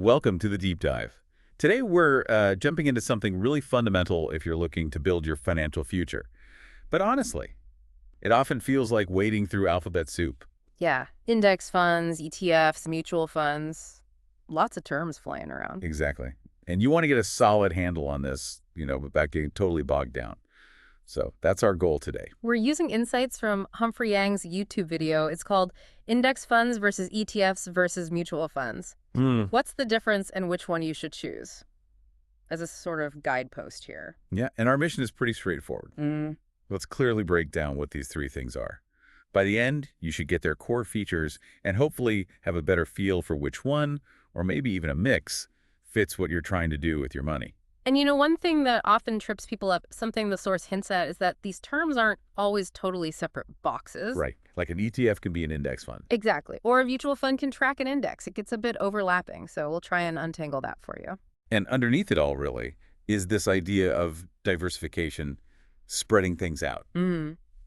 Welcome to the Deep Dive. Today we're jumping into something really fundamental if you're looking to build your financial future. But honestly, it often feels like wading through alphabet soup. Yeah, index funds, ETFs, mutual funds, lots of terms flying around. Exactly. And you want to get a solid handle on this, without getting totally bogged down. So that's our goal today. We're using insights from Humphrey Yang's YouTube video. It's called Index Funds versus ETFs versus Mutual Funds. What's the difference and which one you should choose? As a sort of guidepost here. Yeah, and our mission is pretty straightforward. Let's clearly break down what these three things are. By the end, you should get their core features and hopefully have a better feel for which one, or maybe even a mix, fits what you're trying to do with your money. And one thing that often trips people up, something the source hints at, is that these terms aren't always totally separate boxes. Right. Like an ETF can be an index fund. Exactly. Or a mutual fund can track an index. It gets a bit overlapping, so we'll try and untangle that for you. And underneath it all, really, is this idea of diversification, spreading things out.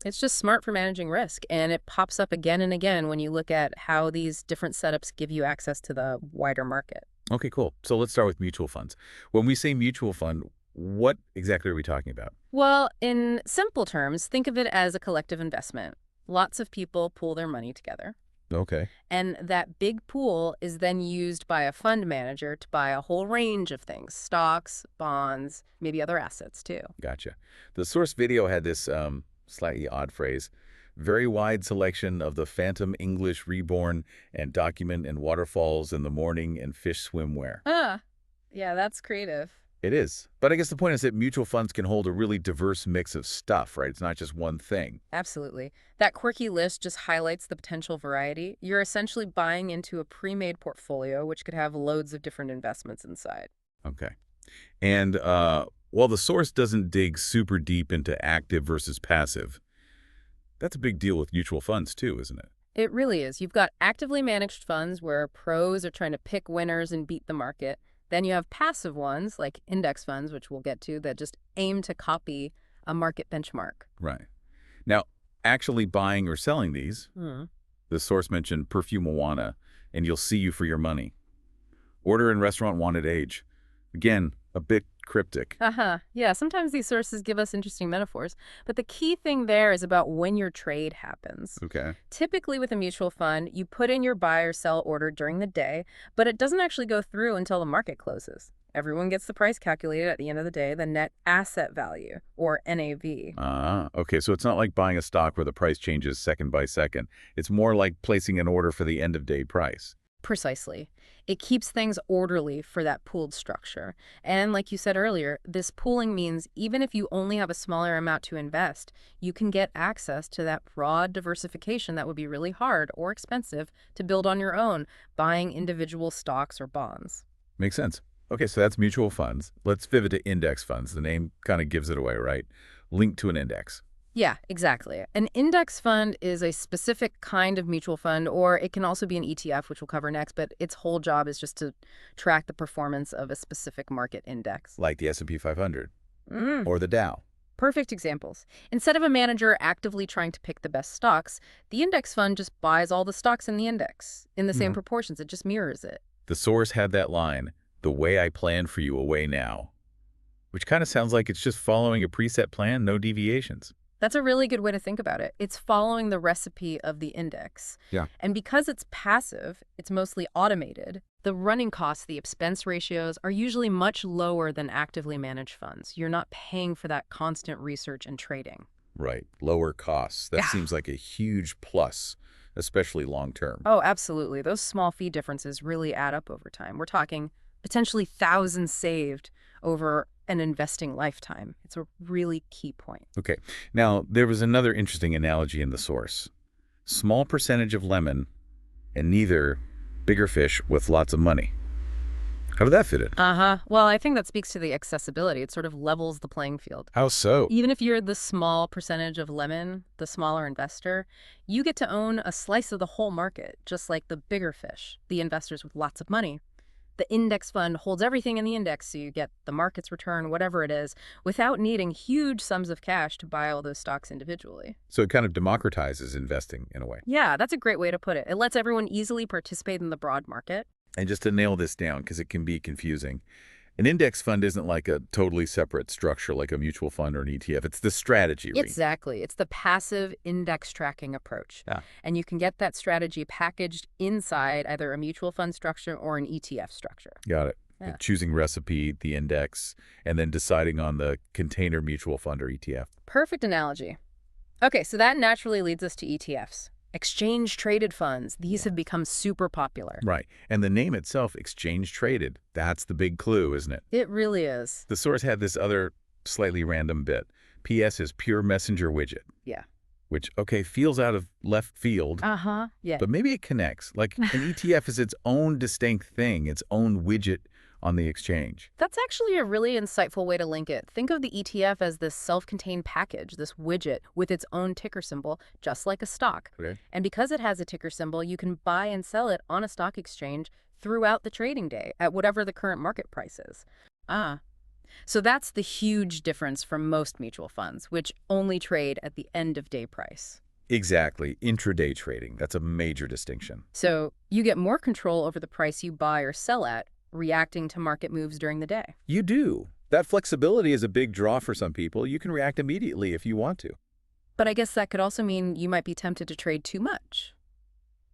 It's just smart for managing risk, and it pops up again and again when you look at how these different setups give you access to the wider market. Okay, cool. So let's start with mutual funds. When we say mutual fund, what exactly are we talking about? Well, in simple terms, think of it as a collective investment. Lots of people pool their money together. Okay. And that big pool is then used by a fund manager to buy a whole range of things, stocks, bonds, maybe other assets too. Gotcha. The source video had this slightly odd phrase, very wide selection of the phantom English reborn and document and waterfalls in the morning and fish swimwear. Yeah, that's creative. It is. But I guess the point is that mutual funds can hold a really diverse mix of stuff, right? It's not just one thing. Absolutely. That quirky list just highlights the potential variety. You're essentially buying into a pre-made portfolio, which could have loads of different investments inside. Okay. And while the source doesn't dig super deep into active versus passive, that's a big deal with mutual funds too, isn't it? It really is. You've got actively managed funds where pros are trying to pick winners and beat the market. Then you have passive ones like index funds, which we'll get to, that just aim to copy a market benchmark. Right. Now, actually buying or selling these, the source mentioned perfume Awana, and you'll see you for your money. Order in restaurant wanted age. Again, a bit cryptic. Yeah, sometimes these sources give us interesting metaphors, but the key thing there is about when your trade happens. Okay. Typically with a mutual fund, you put in your buy or sell order during the day, but it doesn't actually go through until the market closes. Everyone gets the price calculated at the end of the day, the net asset value, or NAV. Okay, so it's not like buying a stock where the price changes second by second. It's more like placing an order for the end-of-day price. Precisely. It keeps things orderly for that pooled structure. And like you said earlier, this pooling means even if you only have a smaller amount to invest, you can get access to that broad diversification that would be really hard or expensive to build on your own, buying individual stocks or bonds. Makes sense. Okay, so that's mutual funds. Let's pivot to index funds. The name kind of gives it away, right? Linked to an index. Yeah, exactly. An index fund is a specific kind of mutual fund, or it can also be an ETF, which we'll cover next, but its whole job is just to track the performance of a specific market index. Like the S&P 500 or the Dow. Perfect examples. Instead of a manager actively trying to pick the best stocks, the index fund just buys all the stocks in the index in the same proportions. It just mirrors it. The source had that line, "The way I plan for you away now," which kind of sounds like it's just following a preset plan, no deviations. That's a really good way to think about it. It's following the recipe of the index. Yeah. And because it's passive, it's mostly automated, the running costs, the expense ratios are usually much lower than actively managed funds. You're not paying for that constant research and trading. Right. Lower costs. That seems like a huge plus, especially long term. Oh, absolutely. Those small fee differences really add up over time. We're talking potentially thousands saved over an investing lifetime. It's a really key point. Okay. Now, there was another interesting analogy in the source. Small percentage of lemon and neither bigger fish with lots of money. How did that fit in? Well, I think that speaks to the accessibility. It sort of levels the playing field. How so? Even if you're the small percentage of lemon, the smaller investor, you get to own a slice of the whole market, just like the bigger fish, the investors with lots of money. The index fund holds everything in the index, so you get the market's return, whatever it is, without needing huge sums of cash to buy all those stocks individually. So it kind of democratizes investing in a way. Yeah, that's a great way to put it. It lets everyone easily participate in the broad market. And just to nail this down, because it can be confusing, an index fund isn't like a totally separate structure like a mutual fund or an ETF. It's the strategy, Exactly. It's the passive index tracking approach. Yeah. And you can get that strategy packaged inside either a mutual fund structure or an ETF structure. Got it. Yeah. Choosing recipe, the index, and then deciding on the container mutual fund or ETF. Perfect analogy. Okay, so that naturally leads us to ETFs. Exchange-traded funds. These have become super popular. Right. And the name itself, exchange traded, that's the big clue, isn't it? It really is. The source had this other slightly random bit. PS is pure messenger widget. Yeah. Which, okay, feels out of left field. Yeah. But maybe it connects. Like an ETF is its own distinct thing, its own widget on the exchange. That's actually a really insightful way to link it. Think of the ETF as this self-contained package, this widget with its own ticker symbol, just like a stock. Okay. And because it has a ticker symbol, you can buy and sell it on a stock exchange throughout the trading day at whatever the current market price is. So that's the huge difference from most mutual funds, which only trade at the end of day price. Exactly. Intraday trading. That's a major distinction. So you get more control over the price you buy or sell at, reacting to market moves during the day. You do. That flexibility is a big draw for some people. You can react immediately if you want to. But I guess that could also mean you might be tempted to trade too much,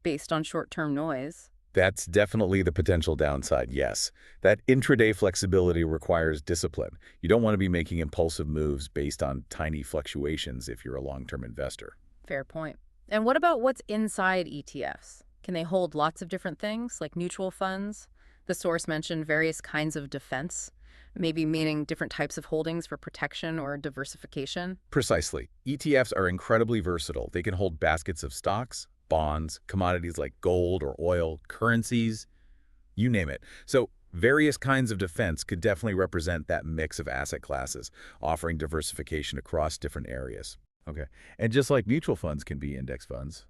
based on short-term noise. That's definitely the potential downside, yes. That intraday flexibility requires discipline. You don't want to be making impulsive moves based on tiny fluctuations if you're a long-term investor. Fair point. And what about what's inside ETFs? Can they hold lots of different things, like mutual funds? The source mentioned various kinds of defense, maybe meaning different types of holdings for protection or diversification. Precisely. ETFs are incredibly versatile. They can hold baskets of stocks, bonds, commodities like gold or oil, currencies, you name it. So various kinds of defense could definitely represent that mix of asset classes, offering diversification across different areas. Okay. And just like mutual funds can be index funds,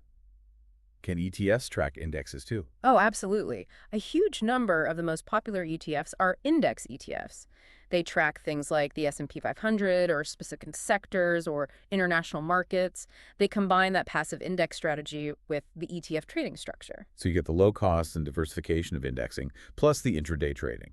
can ETFs track indexes too? Oh, absolutely. A huge number of the most popular ETFs are index ETFs. They track things like the S&P 500 or specific sectors or international markets. They combine that passive index strategy with the ETF trading structure. So you get the low cost and diversification of indexing, plus the intraday trading.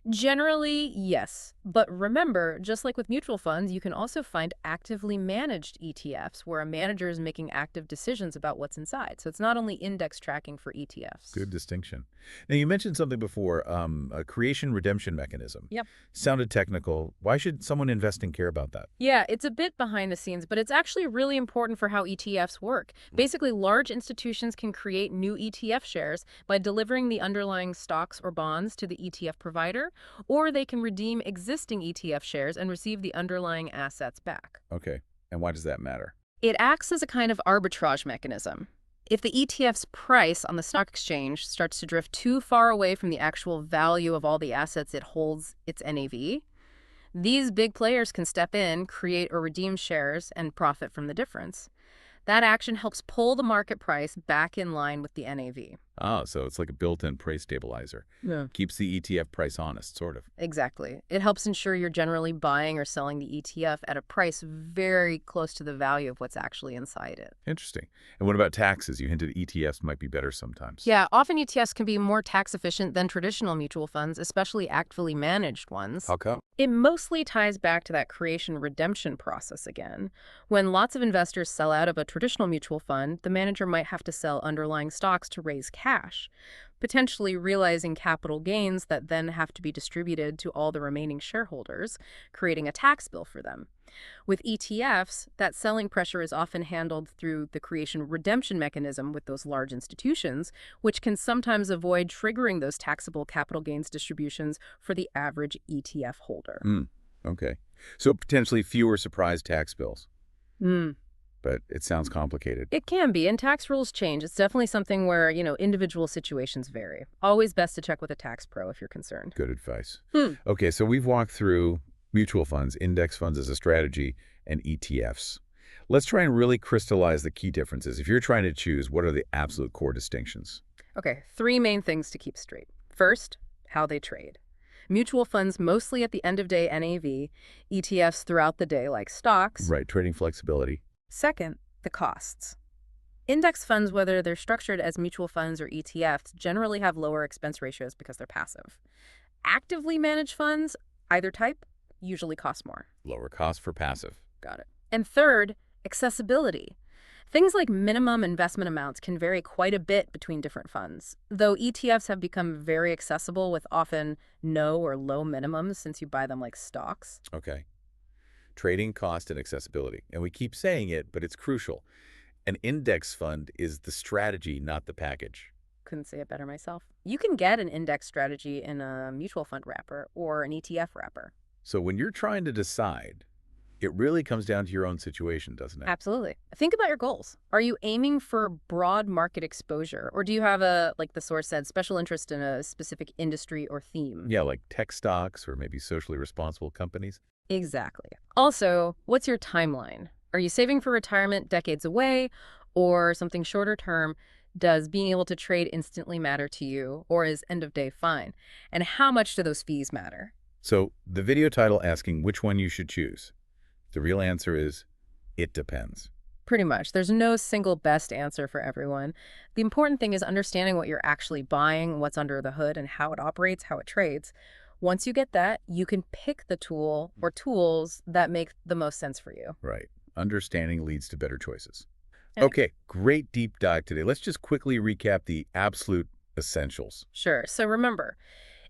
Generally, yes. But remember, just like with mutual funds, you can also find actively managed ETFs where a manager is making active decisions about what's inside. So it's not only index tracking for ETFs. Good distinction. Now, you mentioned something before, a creation redemption mechanism. Yep. Sounded technical. Why should someone investing care about that? Yeah, it's a bit behind the scenes, but it's actually really important for how ETFs work. Basically, large institutions can create new ETF shares by delivering the underlying stocks or bonds to the ETF provider, or they can redeem existing ETF shares and receive the underlying assets back. Okay. And why does that matter? It acts as a kind of arbitrage mechanism. If the ETF's price on the stock exchange starts to drift too far away from the actual value of all the assets it holds, its NAV, these big players can step in, create or redeem shares, and profit from the difference. That action helps pull the market price back in line with the NAV. Oh, so it's like a built-in price stabilizer. Yeah. Keeps the ETF price honest, sort of. Exactly. It helps ensure you're generally buying or selling the ETF at a price very close to the value of what's actually inside it. Interesting. And what about taxes? You hinted ETFs might be better sometimes. Yeah, often ETFs can be more tax efficient than traditional mutual funds, especially actively managed ones. How come? It mostly ties back to that creation-redemption process again. When lots of investors sell out of a traditional mutual fund, the manager might have to sell underlying stocks to raise cash, potentially realizing capital gains that then have to be distributed to all the remaining shareholders, creating a tax bill for them. With ETFs, that selling pressure is often handled through the creation-redemption mechanism with those large institutions, which can sometimes avoid triggering those taxable capital gains distributions for the average ETF holder. Okay. So potentially fewer surprise tax bills. But it sounds complicated. It can be, and tax rules change. It's definitely something where, individual situations vary. Always best to check with a tax pro if you're concerned. Good advice. Okay, so we've walked through mutual funds, index funds as a strategy, and ETFs. Let's try and really crystallize the key differences. If you're trying to choose, what are the absolute core distinctions? Okay, 3 main things to keep straight. First, how they trade. Mutual funds mostly at the end of day NAV, ETFs throughout the day like stocks. Right, trading flexibility. Second, the costs. Index funds, whether they're structured as mutual funds or ETFs, generally have lower expense ratios because they're passive. Actively managed funds, either type, usually cost more. Lower cost for passive. Got it. And third, accessibility. Things like minimum investment amounts can vary quite a bit between different funds, though ETFs have become very accessible with often no or low minimums since you buy them like stocks. Okay. Trading cost and accessibility. And we keep saying it, but it's crucial. An index fund is the strategy, not the package. Couldn't say it better myself. You can get an index strategy in a mutual fund wrapper or an ETF wrapper. So when you're trying to decide, it really comes down to your own situation, doesn't it? Absolutely. Think about your goals. Are you aiming for broad market exposure, or do you have a, like the source said, special interest in a specific industry or theme? Yeah, like tech stocks or maybe socially responsible companies. Exactly. Also, what's your timeline? Are you saving for retirement decades away or something shorter term? Does being able to trade instantly matter to you, or is end of day fine? And how much do those fees matter? So the video title asking which one you should choose. The real answer is, it depends. Pretty much. There's no single best answer for everyone. The important thing is understanding what you're actually buying, what's under the hood, and how it operates, how it trades. Once you get that, you can pick the tool or tools that make the most sense for you. Right. Understanding leads to better choices. Okay. Okay, great deep dive today. Let's just quickly recap the absolute essentials. Sure. So remember,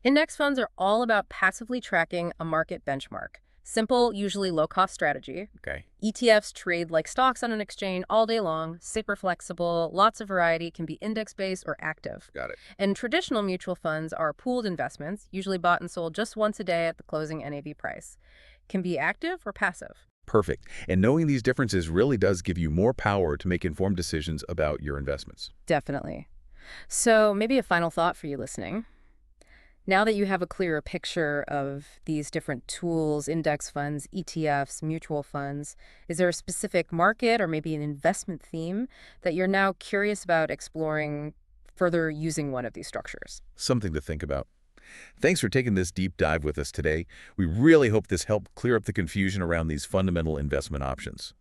index funds are all about passively tracking a market benchmark. Simple, usually low-cost strategy. Okay. ETFs trade like stocks on an exchange all day long, super flexible, lots of variety, can be index-based or active. Got it. And traditional mutual funds are pooled investments, usually bought and sold just once a day at the closing NAV price. Can be active or passive. Perfect. And knowing these differences really does give you more power to make informed decisions about your investments. Definitely. So maybe a final thought for you listening. Now that you have a clearer picture of these different tools, index funds, ETFs, mutual funds, is there a specific market or maybe an investment theme that you're now curious about exploring further using one of these structures? Something to think about. Thanks for taking this deep dive with us today. We really hope this helped clear up the confusion around these fundamental investment options.